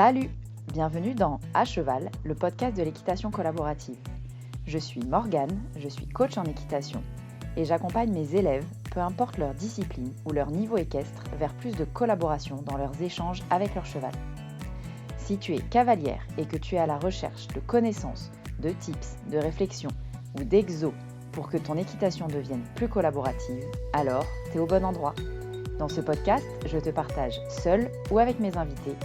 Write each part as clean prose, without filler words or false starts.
Salut! Bienvenue dans À Cheval, le podcast de l'équitation collaborative. Je suis Morgane, je suis coach en équitation et j'accompagne mes élèves, peu importe leur discipline ou leur niveau équestre, vers plus de collaboration dans leurs échanges avec leur cheval. Si tu es cavalière et que tu es à la recherche de connaissances, de tips, de réflexions ou d'exos pour que ton équitation devienne plus collaborative, alors tu es au bon endroit. Dans ce podcast, je te partage seule ou avec mes invités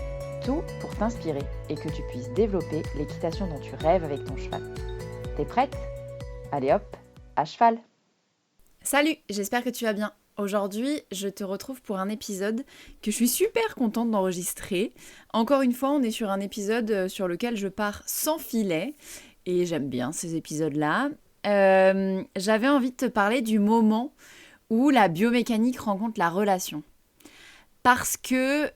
tout pour t'inspirer et que tu puisses développer l'équitation dont tu rêves avec ton cheval. T'es prête ? Allez hop, à cheval ! Salut, j'espère que tu vas bien. Aujourd'hui, je te retrouve pour un épisode que je suis super contente d'enregistrer. Encore une fois, on est sur un épisode sur lequel je pars sans filet et j'aime bien ces épisodes-là. J'avais envie de te parler du moment où la biomécanique rencontre la relation. Parce que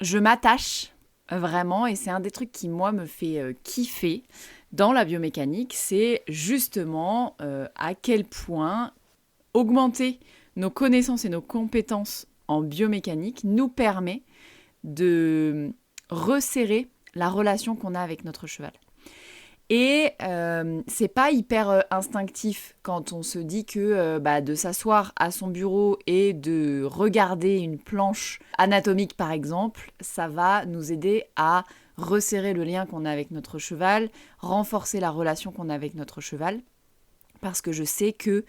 je m'attache vraiment, et c'est un des trucs qui, moi, me fait kiffer dans la biomécanique, c'est justement à quel point augmenter nos connaissances et nos compétences en biomécanique nous permet de resserrer la relation qu'on a avec notre cheval. Et c'est pas hyper instinctif quand on se dit que de s'asseoir à son bureau et de regarder une planche anatomique par exemple, ça va nous aider à resserrer le lien qu'on a avec notre cheval, renforcer la relation qu'on a avec notre cheval, parce que je sais que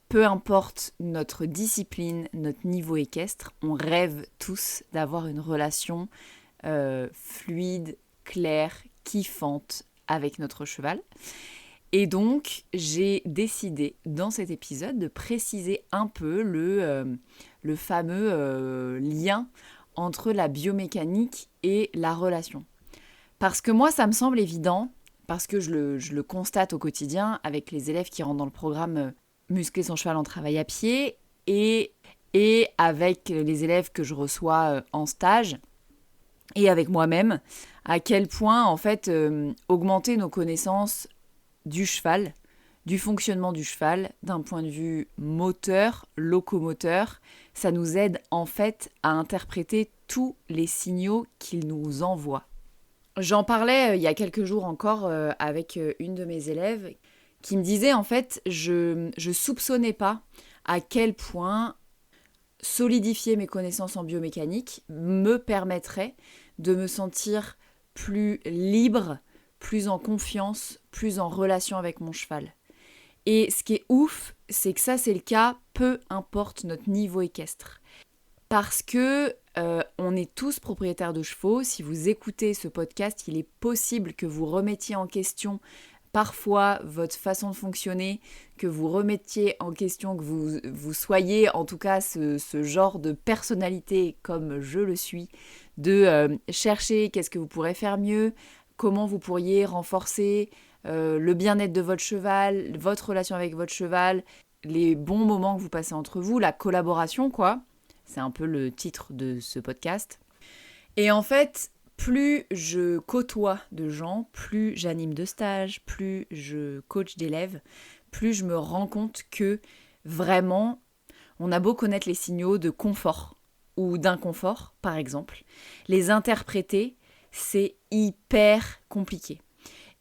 peu importe notre discipline, notre niveau équestre, on rêve tous d'avoir une relation fluide, claire, kiffante avec notre cheval. Et donc, j'ai décidé dans cet épisode de préciser un peu le fameux lien entre la biomécanique et la relation. Parce que moi, ça me semble évident, parce que je le constate au quotidien avec les élèves qui rentrent dans le programme Muscler son cheval en travail à pied et avec les élèves que je reçois en stage et avec moi-même, à quel point, en fait, augmenter nos connaissances du cheval, du fonctionnement du cheval, d'un point de vue moteur, locomoteur, ça nous aide, en fait, à interpréter tous les signaux qu'il nous envoie. J'en parlais il y a quelques jours encore avec une de mes élèves qui me disait, en fait, je soupçonnais pas à quel point solidifier mes connaissances en biomécanique me permettrait de me sentir plus libre, plus en confiance, plus en relation avec mon cheval. Et ce qui est ouf, c'est que ça c'est le cas, peu importe notre niveau équestre. Parce que on est tous propriétaires de chevaux. Si vous écoutez ce podcast, il est possible que vous remettiez en question parfois votre façon de fonctionner, que vous remettiez en question, que vous soyez en tout cas ce genre de personnalité comme je le suis, de chercher qu'est-ce que vous pourrez faire mieux, comment vous pourriez renforcer le bien-être de votre cheval, votre relation avec votre cheval, les bons moments que vous passez entre vous, la collaboration quoi. C'est un peu le titre de ce podcast. Et en fait, plus je côtoie de gens, plus j'anime de stages, plus je coach d'élèves, plus je me rends compte que vraiment, on a beau connaître les signaux de confort ou d'inconfort, par exemple, les interpréter, c'est hyper compliqué.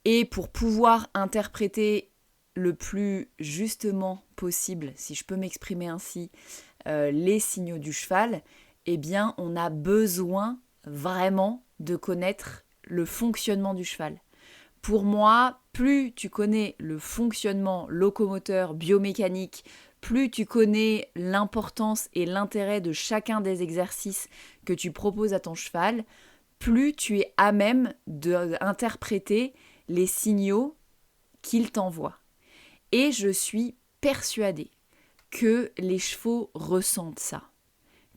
Et pour pouvoir interpréter le plus justement possible, si je peux m'exprimer ainsi, les signaux du cheval, eh bien, on a besoin vraiment de connaître le fonctionnement du cheval. Pour moi, plus tu connais le fonctionnement locomoteur, biomécanique, plus tu connais l'importance et l'intérêt de chacun des exercices que tu proposes à ton cheval, plus tu es à même d'interpréter les signaux qu'il t'envoie. Et je suis persuadée que les chevaux ressentent ça.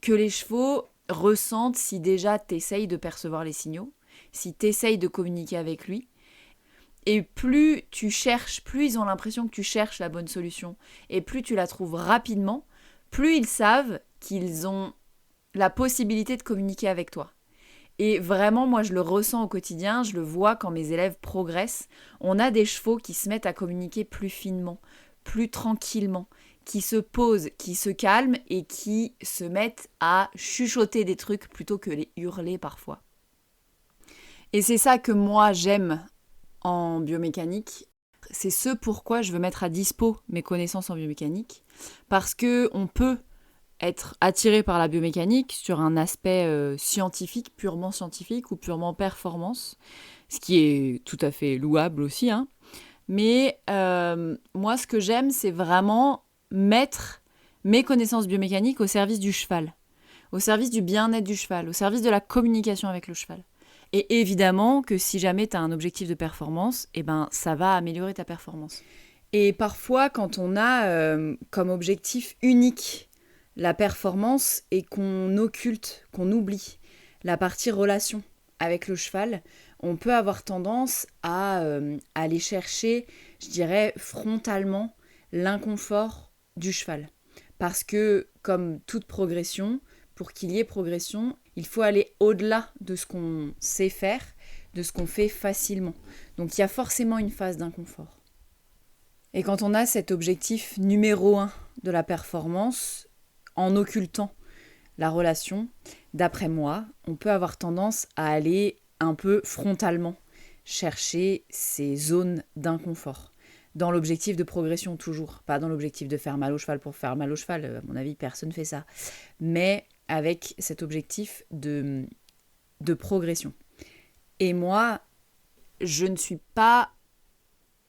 Que les chevaux ressentent si déjà tu essayes de percevoir les signaux, si tu essayes de communiquer avec lui. Et plus tu cherches, plus ils ont l'impression que tu cherches la bonne solution. Et plus tu la trouves rapidement, plus ils savent qu'ils ont la possibilité de communiquer avec toi. Et vraiment, moi, je le ressens au quotidien, je le vois quand mes élèves progressent. On a des chevaux qui se mettent à communiquer plus finement, plus tranquillement, qui se posent, qui se calment et qui se mettent à chuchoter des trucs plutôt que les hurler parfois. Et c'est ça que moi j'aime en biomécanique. C'est ce pourquoi je veux mettre à dispo mes connaissances en biomécanique. Parce qu'on peut être attiré par la biomécanique sur un aspect scientifique, purement scientifique ou purement performance, ce qui est tout à fait louable aussi, hein. Mais moi, ce que j'aime, c'est vraiment mettre mes connaissances biomécaniques au service du cheval, au service du bien-être du cheval, au service de la communication avec le cheval. Et évidemment que si jamais tu as un objectif de performance, eh ben, ça va améliorer ta performance. Et parfois, quand on a comme objectif unique la performance et qu'on occulte, qu'on oublie la partie relation avec le cheval, on peut avoir tendance à aller chercher, je dirais, frontalement l'inconfort du cheval. Parce que, comme toute progression, pour qu'il y ait progression, il faut aller au-delà de ce qu'on sait faire, de ce qu'on fait facilement. Donc il y a forcément une phase d'inconfort. Et quand on a cet objectif numéro 1 de la performance, en occultant la relation, d'après moi, on peut avoir tendance à aller un peu frontalement chercher ces zones d'inconfort. Dans l'objectif de progression toujours, pas dans l'objectif de faire mal au cheval pour faire mal au cheval, à mon avis personne ne fait ça, mais avec cet objectif de progression. Et moi, je ne suis pas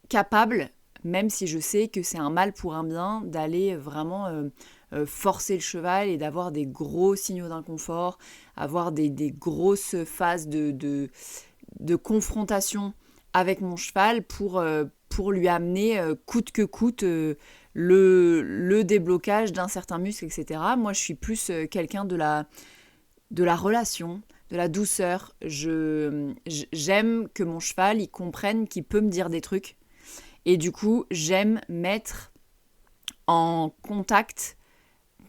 capable, même si je sais que c'est un mal pour un bien, d'aller vraiment forcer le cheval et d'avoir des gros signaux d'inconfort, avoir des grosses phases de confrontation avec mon cheval pour lui amener coûte que coûte le déblocage d'un certain muscle, etc. Moi, je suis plus quelqu'un de la relation, de la douceur. J'aime que mon cheval, il comprenne qu'il peut me dire des trucs. Et du coup, j'aime mettre en contact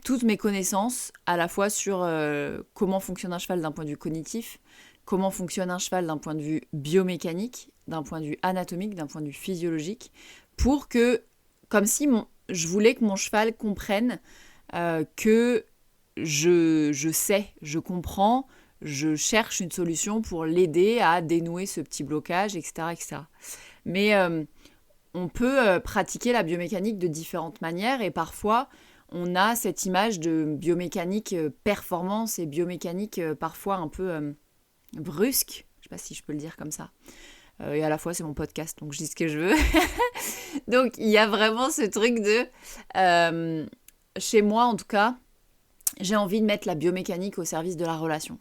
toutes mes connaissances, à la fois sur comment fonctionne un cheval d'un point de vue cognitif, comment fonctionne un cheval d'un point de vue biomécanique, d'un point de vue anatomique, d'un point de vue physiologique, pour que, comme si je voulais que mon cheval comprenne que je sais, je comprends, je cherche une solution pour l'aider à dénouer ce petit blocage, etc. etc. Mais on peut pratiquer la biomécanique de différentes manières et parfois on a cette image de biomécanique performance et biomécanique parfois un peu brusque, je ne sais pas si je peux le dire comme ça. Et à la fois c'est mon podcast, donc je dis ce que je veux. Donc il y a vraiment ce truc de... chez moi en tout cas, j'ai envie de mettre la biomécanique au service de la relation.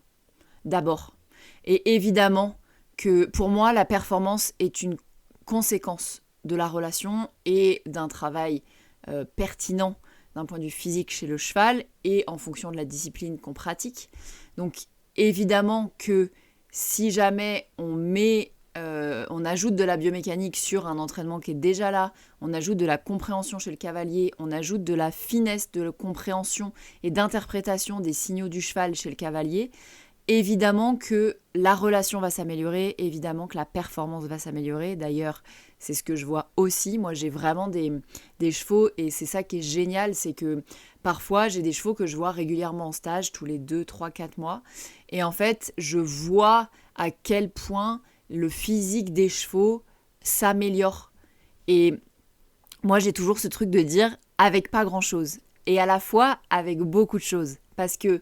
D'abord. Et évidemment que pour moi la performance est une conséquence de la relation et d'un travail pertinent d'un point de vue physique chez le cheval et en fonction de la discipline qu'on pratique. Donc évidemment que si jamais on ajoute de la biomécanique sur un entraînement qui est déjà là, on ajoute de la compréhension chez le cavalier, on ajoute de la finesse de la compréhension et d'interprétation des signaux du cheval chez le cavalier, évidemment que la relation va s'améliorer, évidemment que la performance va s'améliorer. D'ailleurs, c'est ce que je vois aussi. Moi, j'ai vraiment des chevaux et c'est ça qui est génial, c'est que parfois, j'ai des chevaux que je vois régulièrement en stage, tous les 2, 3, 4 mois. Et en fait, je vois à quel point le physique des chevaux s'améliore. Et moi, j'ai toujours ce truc de dire avec pas grand-chose et à la fois avec beaucoup de choses. Parce que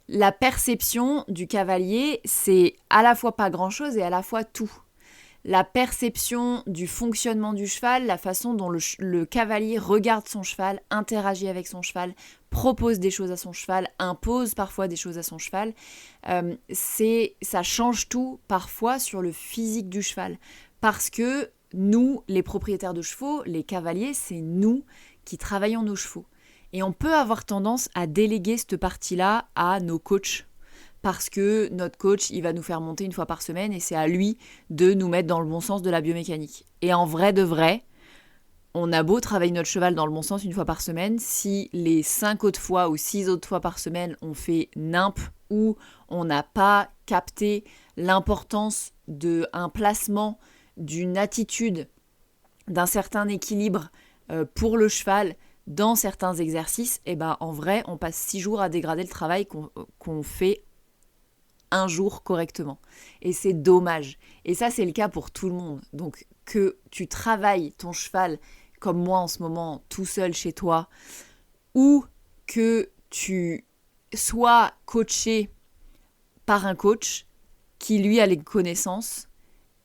la perception du cavalier, c'est à la fois pas grand-chose et à la fois tout. La perception du fonctionnement du cheval, la façon dont le cavalier regarde son cheval, interagit avec son cheval, propose des choses à son cheval, impose parfois des choses à son cheval, ça change tout parfois sur le physique du cheval. Parce que nous, les propriétaires de chevaux, les cavaliers, c'est nous qui travaillons nos chevaux. Et on peut avoir tendance à déléguer cette partie-là à nos coachs. Parce que notre coach, il va nous faire monter une fois par semaine et c'est à lui de nous mettre dans le bon sens de la biomécanique. Et en vrai de vrai, on a beau travailler notre cheval dans le bon sens une fois par semaine, si les 5 autres fois ou 6 autres fois par semaine on fait nimp ou on n'a pas capté l'importance d'un placement, d'une attitude, d'un certain équilibre pour le cheval dans certains exercices, et ben en vrai, on passe 6 jours à dégrader le travail qu'on fait un jour correctement. Et c'est dommage. Et ça, c'est le cas pour tout le monde. Donc, que tu travailles ton cheval, comme moi en ce moment, tout seul chez toi, ou que tu sois coaché par un coach qui, lui, a les connaissances,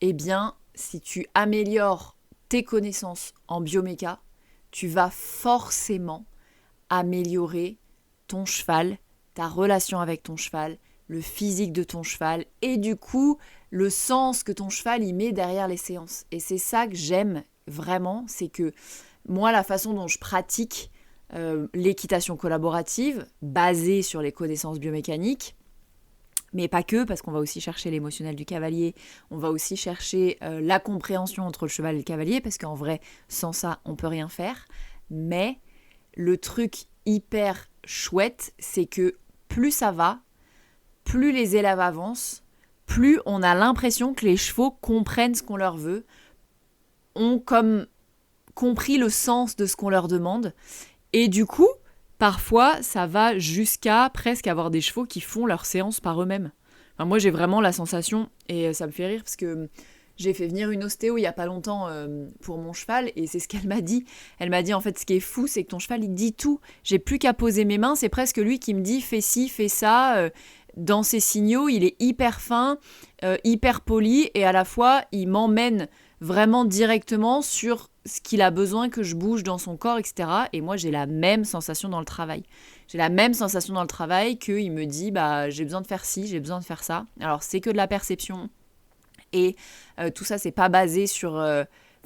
eh bien, si tu améliores tes connaissances en bioméca, tu vas forcément améliorer ton cheval, ta relation avec ton cheval, le physique de ton cheval et du coup, le sens que ton cheval y met derrière les séances. Et c'est ça que j'aime vraiment, c'est que moi, la façon dont je pratique l'équitation collaborative, basée sur les connaissances biomécaniques, mais pas que, parce qu'on va aussi chercher l'émotionnel du cavalier, on va aussi chercher la compréhension entre le cheval et le cavalier, parce qu'en vrai, sans ça, on peut rien faire. Mais le truc hyper chouette, c'est que plus ça va, plus les élèves avancent, plus on a l'impression que les chevaux comprennent ce qu'on leur veut, ont comme compris le sens de ce qu'on leur demande, et du coup, parfois, ça va jusqu'à presque avoir des chevaux qui font leur séance par eux-mêmes. Enfin, moi, j'ai vraiment la sensation, et ça me fait rire, parce que j'ai fait venir une ostéo il n'y a pas longtemps pour mon cheval, et c'est ce qu'elle m'a dit. Elle m'a dit, en fait, ce qui est fou, c'est que ton cheval, il dit tout. J'ai plus qu'à poser mes mains, c'est presque lui qui me dit, fais ci, fais ça. Dans ses signaux, il est hyper fin, hyper poli, et à la fois, il m'emmène vraiment directement sur ce qu'il a besoin que je bouge dans son corps, etc. Et moi, j'ai la même sensation dans le travail. J'ai la même sensation dans le travail qu'il me dit, bah, j'ai besoin de faire ci, j'ai besoin de faire ça. Alors, c'est que de la perception. Et tout ça, c'est pas basé sur...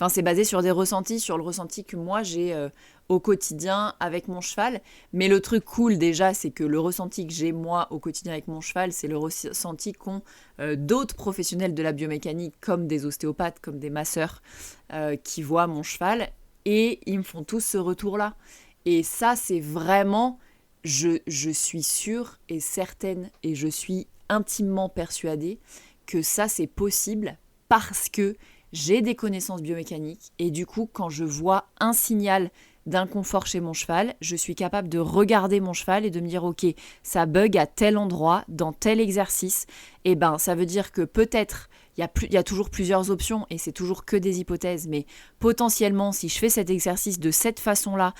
c'est basé sur des ressentis, sur le ressenti que moi, j'ai au quotidien avec mon cheval. Mais le truc cool, déjà, c'est que le ressenti que j'ai, moi, au quotidien avec mon cheval, c'est le ressenti qu'ont d'autres professionnels de la biomécanique, comme des ostéopathes, comme des masseurs, qui voient mon cheval. Et ils me font tous ce retour-là. Et ça, c'est vraiment... Je suis sûre et certaine, et je suis intimement persuadée que ça, c'est possible parce que j'ai des connaissances biomécaniques et du coup, quand je vois un signal d'inconfort chez mon cheval, je suis capable de regarder mon cheval et de me dire, ok, ça bug à tel endroit, dans tel exercice, et ben ça veut dire que peut-être, il y a toujours plusieurs options et c'est toujours que des hypothèses, mais potentiellement, si je fais cet exercice de cette façon-là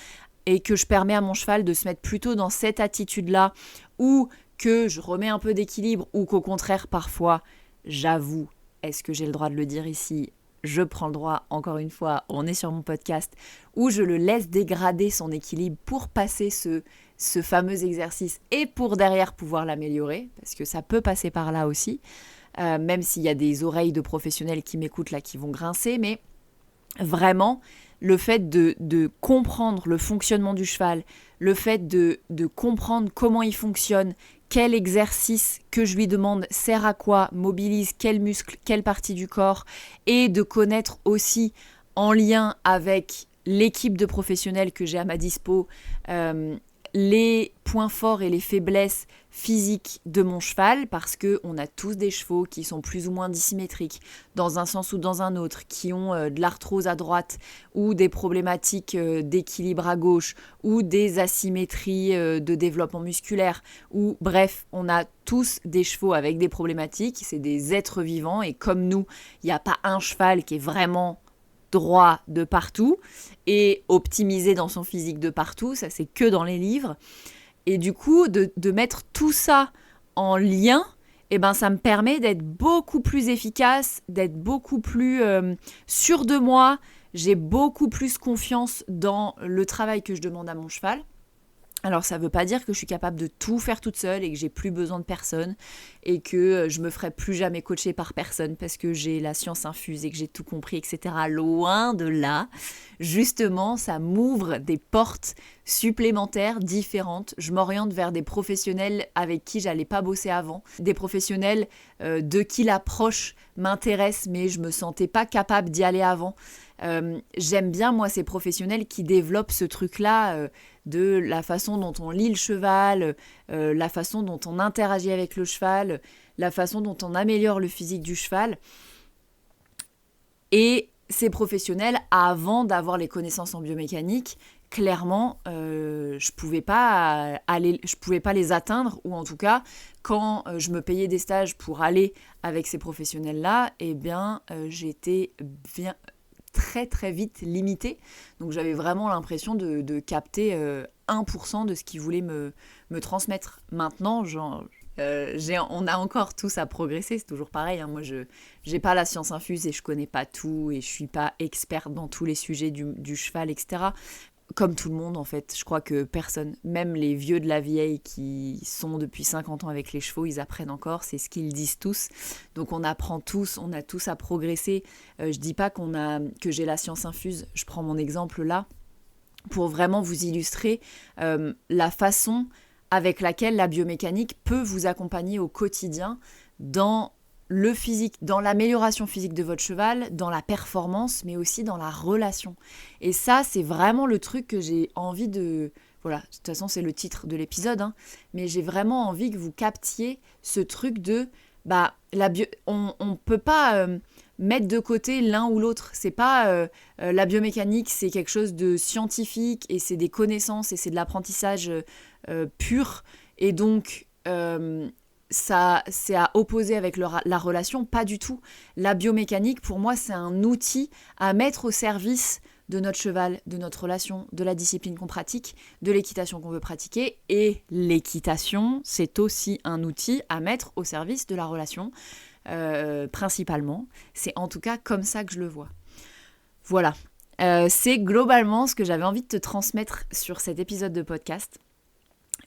et que je permets à mon cheval de se mettre plutôt dans cette attitude-là, ou que je remets un peu d'équilibre, ou qu'au contraire, parfois, j'avoue, est-ce que j'ai le droit de le dire ici ? Je prends le droit, encore une fois, on est sur mon podcast, où je le laisse dégrader son équilibre pour passer ce fameux exercice et pour derrière pouvoir l'améliorer, parce que ça peut passer par là aussi, même s'il y a des oreilles de professionnels qui m'écoutent là qui vont grincer, mais vraiment, le fait de comprendre le fonctionnement du cheval, le fait de comprendre comment il fonctionne, quel exercice que je lui demande sert à quoi, mobilise quel muscle, quelle partie du corps, et de connaître aussi en lien avec l'équipe de professionnels que j'ai à ma dispo, les points forts et les faiblesses physiques de mon cheval, parce qu'on a tous des chevaux qui sont plus ou moins dissymétriques dans un sens ou dans un autre, qui ont de l'arthrose à droite ou des problématiques d'équilibre à gauche ou des asymétries de développement musculaire, ou bref, on a tous des chevaux avec des problématiques, c'est des êtres vivants et comme nous, il n'y a pas un cheval qui est vraiment droit de partout et optimisé dans son physique de partout, ça c'est que dans les livres. Et du coup, de mettre tout ça en lien, eh ben, ça me permet d'être beaucoup plus efficace, d'être beaucoup plus sûre de moi. J'ai beaucoup plus confiance dans le travail que je demande à mon cheval. Alors ça ne veut pas dire que je suis capable de tout faire toute seule et que j'ai plus besoin de personne et que je me ferai plus jamais coacher par personne parce que j'ai la science infuse et que j'ai tout compris, etc. Loin de là. Justement, ça m'ouvre des portes supplémentaires, différentes. Je m'oriente vers des professionnels avec qui j'allais pas bosser avant. Des professionnels de qui l'approche m'intéresse mais je me sentais pas capable d'y aller avant. J'aime bien moi ces professionnels qui développent ce truc-là de la façon dont on lit le cheval, la façon dont on interagit avec le cheval, la façon dont on améliore le physique du cheval. Et ces professionnels, avant d'avoir les connaissances en biomécanique, clairement, je pouvais pas les atteindre, ou en tout cas, quand je me payais des stages pour aller avec ces professionnels-là, eh bien, j'étais bien très très vite limitée. Donc j'avais vraiment l'impression de capter 1% de ce qu'ils voulaient me transmettre. Maintenant, on a encore tous à progresser, c'est toujours pareil. Moi, je n'ai pas la science infuse et je connais pas tout et je suis pas experte dans tous les sujets du cheval, etc. Comme tout le monde, en fait, je crois que personne, même les vieux de la vieille qui sont depuis 50 ans avec les chevaux, ils apprennent encore, c'est ce qu'ils disent tous. Donc on apprend tous, on a tous à progresser. Je dis pas que j'ai la science infuse, je prends mon exemple là, pour vraiment vous illustrer la façon avec laquelle la biomécanique peut vous accompagner au quotidien dans le physique, dans l'amélioration physique de votre cheval, dans la performance, mais aussi dans la relation. Et ça, c'est vraiment le truc que j'ai envie de... Voilà, de toute façon, c'est le titre de l'épisode, mais j'ai vraiment envie que vous captiez ce truc de... on peut pas mettre de côté l'un ou l'autre. C'est pas... la biomécanique, c'est quelque chose de scientifique, et c'est des connaissances, et c'est de l'apprentissage pur. Et donc... ça, c'est à opposer avec la relation, pas du tout. La biomécanique, pour moi, c'est un outil à mettre au service de notre cheval, de notre relation, de la discipline qu'on pratique, de l'équitation qu'on veut pratiquer. Et l'équitation, c'est aussi un outil à mettre au service de la relation, principalement. C'est en tout cas comme ça que je le vois. Voilà. C'est globalement ce que j'avais envie de te transmettre sur cet épisode de podcast.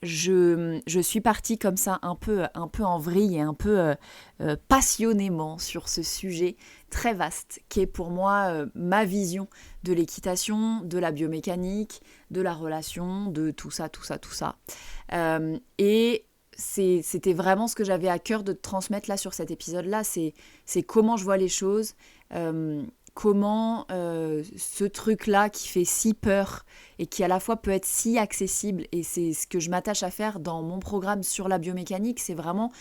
Je suis partie comme ça un peu en vrille et un peu passionnément sur ce sujet très vaste qui est pour moi ma vision de l'équitation, de la biomécanique, de la relation, de tout ça. Et c'était vraiment ce que j'avais à cœur de te transmettre là sur cet épisode-là, c'est comment je vois les choses, comment ce truc-là qui fait si peur et qui à la fois peut être si accessible, et c'est ce que je m'attache à faire dans mon programme sur la biomécanique, c'est vraiment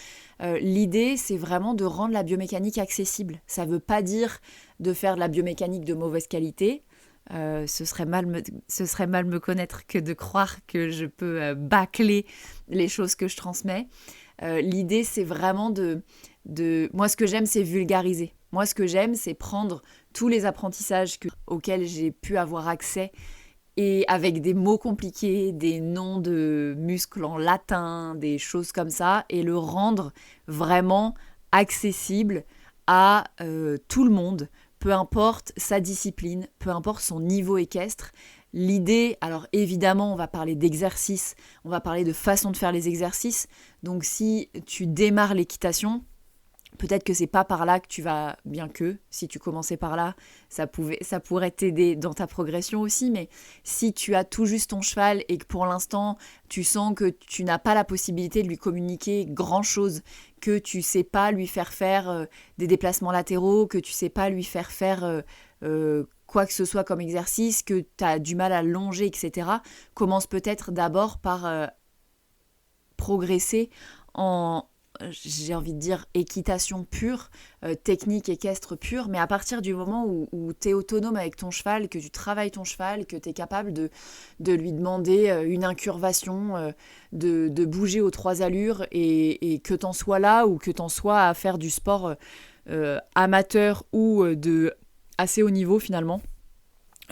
l'idée, c'est vraiment de rendre la biomécanique accessible. Ça ne veut pas dire de faire de la biomécanique de mauvaise qualité. Ce serait mal me connaître que de croire que je peux bâcler les choses que je transmets. L'idée, c'est vraiment moi, ce que j'aime, c'est vulgariser. Moi, ce que j'aime, c'est prendre tous les apprentissages auxquels j'ai pu avoir accès, et avec des mots compliqués, des noms de muscles en latin, des choses comme ça, et le rendre vraiment accessible à tout le monde, peu importe sa discipline, peu importe son niveau équestre. L'idée, alors évidemment, on va parler d'exercices, on va parler de façon de faire les exercices. Donc si tu démarres l'équitation, peut-être que c'est pas par là que tu vas, bien que si tu commençais par là, ça pourrait t'aider dans ta progression aussi, mais si tu as tout juste ton cheval et que pour l'instant tu sens que tu n'as pas la possibilité de lui communiquer grand chose, que tu sais pas lui faire des déplacements latéraux, que tu sais pas lui faire quoi que ce soit comme exercice, que tu as du mal à longer, etc., commence peut-être d'abord par progresser en, j'ai envie de dire, équitation pure, technique équestre pure, mais à partir du moment où tu es autonome avec ton cheval, que tu travailles ton cheval, que tu es capable de lui demander une incurvation, de bouger aux 3 allures, et que tu en sois là ou que tu en sois à faire du sport amateur ou de assez haut niveau finalement.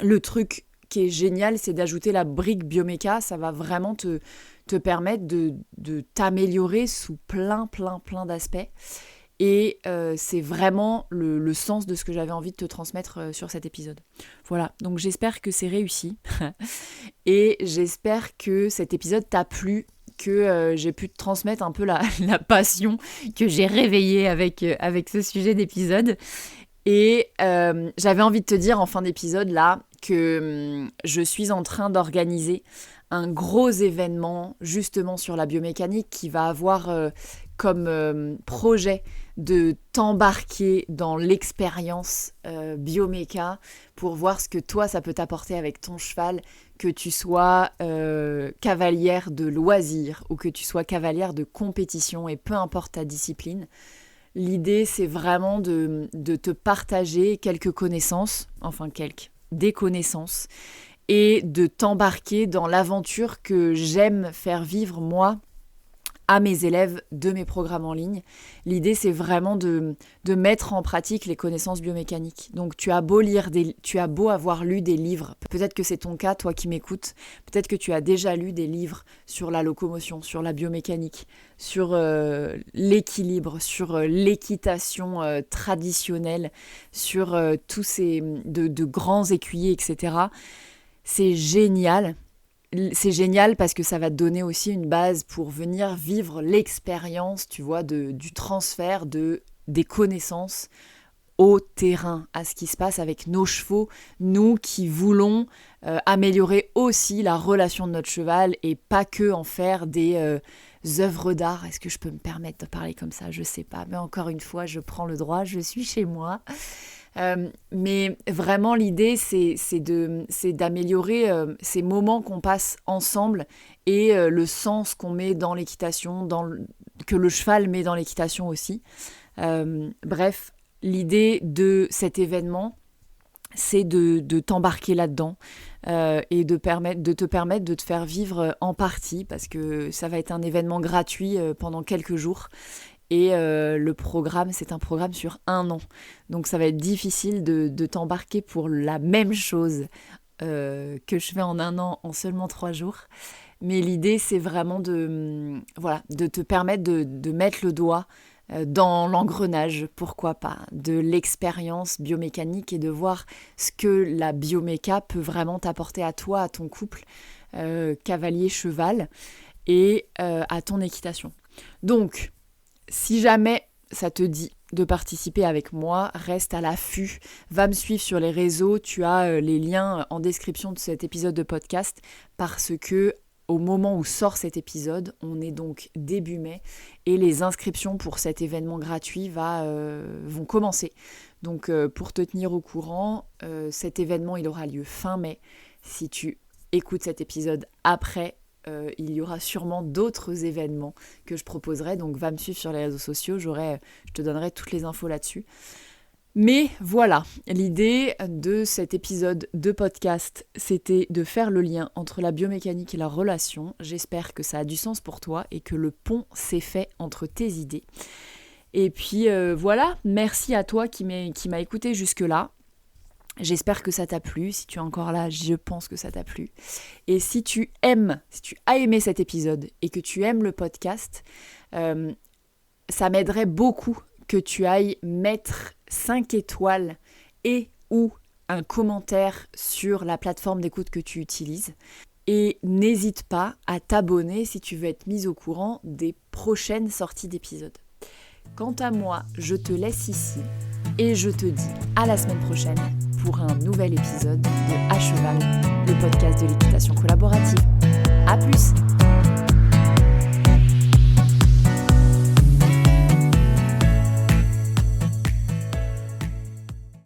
Le truc qui est génial, c'est d'ajouter la brique bioméca, ça va vraiment te permettre de t'améliorer sous plein d'aspects. Et c'est vraiment le sens de ce que j'avais envie de te transmettre sur cet épisode. Voilà, donc j'espère que c'est réussi. Et j'espère que cet épisode t'a plu, que j'ai pu te transmettre un peu la passion que j'ai réveillée avec ce sujet d'épisode. Et j'avais envie de te dire en fin d'épisode là que je suis en train d'organiser un gros événement justement sur la biomécanique qui va avoir comme projet de t'embarquer dans l'expérience bioméca pour voir ce que toi ça peut t'apporter avec ton cheval, que tu sois cavalière de loisirs ou que tu sois cavalière de compétition, et peu importe ta discipline. L'idée, c'est vraiment de te partager quelques connaissances, des connaissances, et de t'embarquer dans l'aventure que j'aime faire vivre moi à mes élèves de mes programmes en ligne. L'idée, c'est vraiment de mettre en pratique les connaissances biomécaniques. Donc, tu as beau avoir lu des livres, peut-être que c'est ton cas, toi qui m'écoutes, peut-être que tu as déjà lu des livres sur la locomotion, sur la biomécanique, sur l'équilibre, sur l'équitation traditionnelle, sur tous ces de grands écuyers, etc. C'est génial. C'est génial parce que ça va te donner aussi une base pour venir vivre l'expérience, tu vois, du transfert des connaissances au terrain, à ce qui se passe avec nos chevaux, nous qui voulons améliorer aussi la relation de notre cheval et pas que en faire des œuvres d'art. Est-ce que je peux me permettre de parler comme ça? Je sais pas, mais encore une fois, je prends le droit, je suis chez moi. Mais vraiment l'idée c'est d'améliorer ces moments qu'on passe ensemble et le sens qu'on met dans l'équitation, que le cheval met dans l'équitation aussi. Bref, l'idée de cet événement, c'est de t'embarquer là-dedans et de te permettre de te faire vivre en partie, parce que ça va être un événement gratuit pendant quelques jours. Et le programme, c'est un programme sur 1 an. Donc ça va être difficile de t'embarquer pour la même chose que je fais en 1 an en seulement 3 jours. Mais l'idée, c'est vraiment de te permettre de mettre le doigt dans l'engrenage, pourquoi pas, de l'expérience biomécanique et de voir ce que la bioméca peut vraiment t'apporter à toi, à ton couple, cavalier-cheval, et à ton équitation. Donc, si jamais ça te dit de participer avec moi, reste à l'affût, va me suivre sur les réseaux, tu as les liens en description de cet épisode de podcast, parce que au moment où sort cet épisode, on est donc début mai et les inscriptions pour cet événement gratuit vont commencer. Donc pour te tenir au courant, cet événement il aura lieu fin mai. Si tu écoutes cet épisode après, il y aura sûrement d'autres événements que je proposerai, donc va me suivre sur les réseaux sociaux, je te donnerai toutes les infos là-dessus. Mais voilà, l'idée de cet épisode de podcast, c'était de faire le lien entre la biomécanique et la relation. J'espère que ça a du sens pour toi et que le pont s'est fait entre tes idées. Et puis voilà, merci à toi qui m'a écouté jusque-là. J'espère que ça t'a plu. Si tu es encore là, je pense que ça t'a plu. Et si tu as aimé cet épisode et que tu aimes le podcast, ça m'aiderait beaucoup que tu ailles mettre 5 étoiles et ou un commentaire sur la plateforme d'écoute que tu utilises. Et n'hésite pas à t'abonner si tu veux être mise au courant des prochaines sorties d'épisodes. Quant à moi, je te laisse ici et je te dis à la semaine prochaine pour un nouvel épisode de À Cheval, le podcast de l'équitation collaborative. À plus!